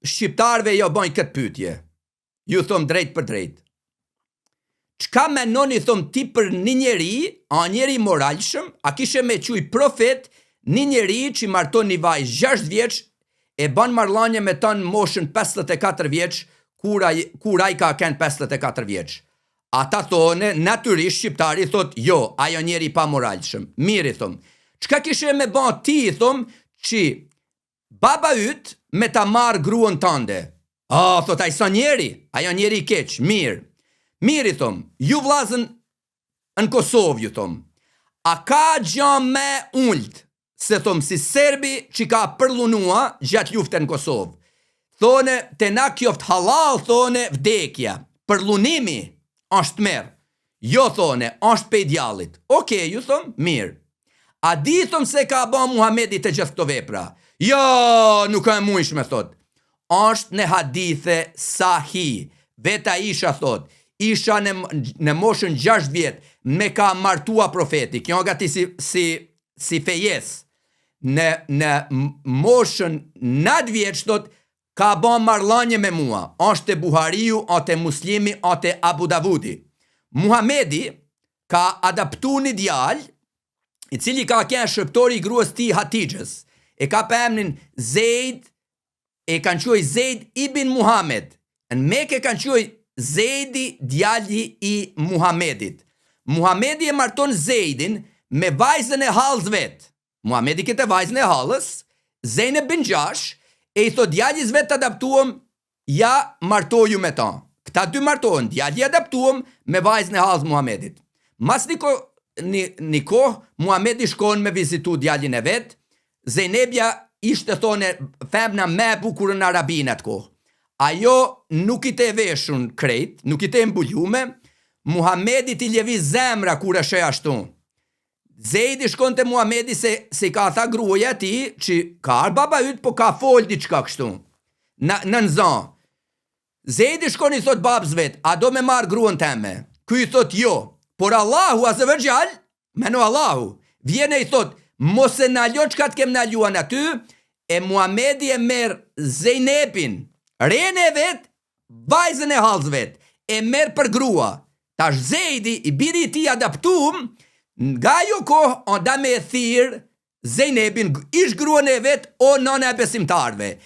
shqiptarve jo bojnë këtë pyetje. Ju thom drejt për drejt. Çka menoni thom ti për një njeri, a njeri moralshëm, a kishe me quj profet, një njeri që marton një vajzë 6 vjeç, e ban marrëdhënie me ta në moshën 54 vjeç, kur ai ka kënë 54 vjeç. Ata thone, natyrisht shqiptari thot, jo, ajo njeri pa moralshëm. Mirë, thom. Çka kishe me ba ti, thom, që baba yt me ta marr gruan tënde? Thot, ai sa njeri, ajo njeri i keq, mirë. Mirë, thom, ju vllazën në Kosovë, ju thom. A ka gjë me ullt, se thom, si serbi që ka përlunua gjatë luftën në Kosovë. Thone, te na kjoft halal, thone, vdekja. Përlunimi është merë. Jo, thone, është pe djallit. Okej, ju thom, mirë. A di, thom, se ka ba Muhamedi të gjithë këto vepra? Jo, nuk e mujshme, thot. Është në hadithe sahih. Veta Isha thot, Isha në moshën 6 vjet me ka martua profeti. Kjo nga ti si fejes. Në moshën 9 vjet, thot, ka ba marrëdhënie me mua. Është e Buhariu, atë Muslimi, atë Abu Davudi. Muhamedi ka adaptu një djalë, i cili ka qenë shërptori i gruas ti Hatixhës. E ka për emrin Zeid, e kanë quaj Zeid ibn Muhammed. Në Mekë kanë quaj Zeidi djali i Muhamedit. Muhamedi e marton Zeidin me vajzën e hallës vet. Muhamedi këtë vajzën e hallës, Zeynep bin Gjash, e i thot djalis vet të adaptuam, ja martoju me ta. Këta dy martohen, djali adaptuam me vajzën e hallës Muhamedit. Mas një kohë, Muhamedi shkon me vizitu djalin e vet. Zeynepja ishte thone femna me bukur në Arabinë atë kohë. Ajo nuk i te veshun krejt, nuk i te mbuljume. Muhamedi ti ljevi zemra kur është e ashtu. Zeidi shkon te Muhamedi se ka tha gruaja ti që ka ar baba yt, po ka fol diçka kështu. Në nxan. Zeidi shkon i thot babës vet, a do me marr gruan teme? Ky i thot jo, por Allahu azza wa jall, meno Allahu, vjen e i thot, mos e na lo çka të kem na luan aty, e Muhamedi e merr Zeynepin, rene vet, vajzën e hallës vet, e merr për grua. Tash Zeidi, i biri i tij adaptuam, nga jo kohë, onda me e thirë Zeynepin, ish gruan e vet, o nëna e besimtarve.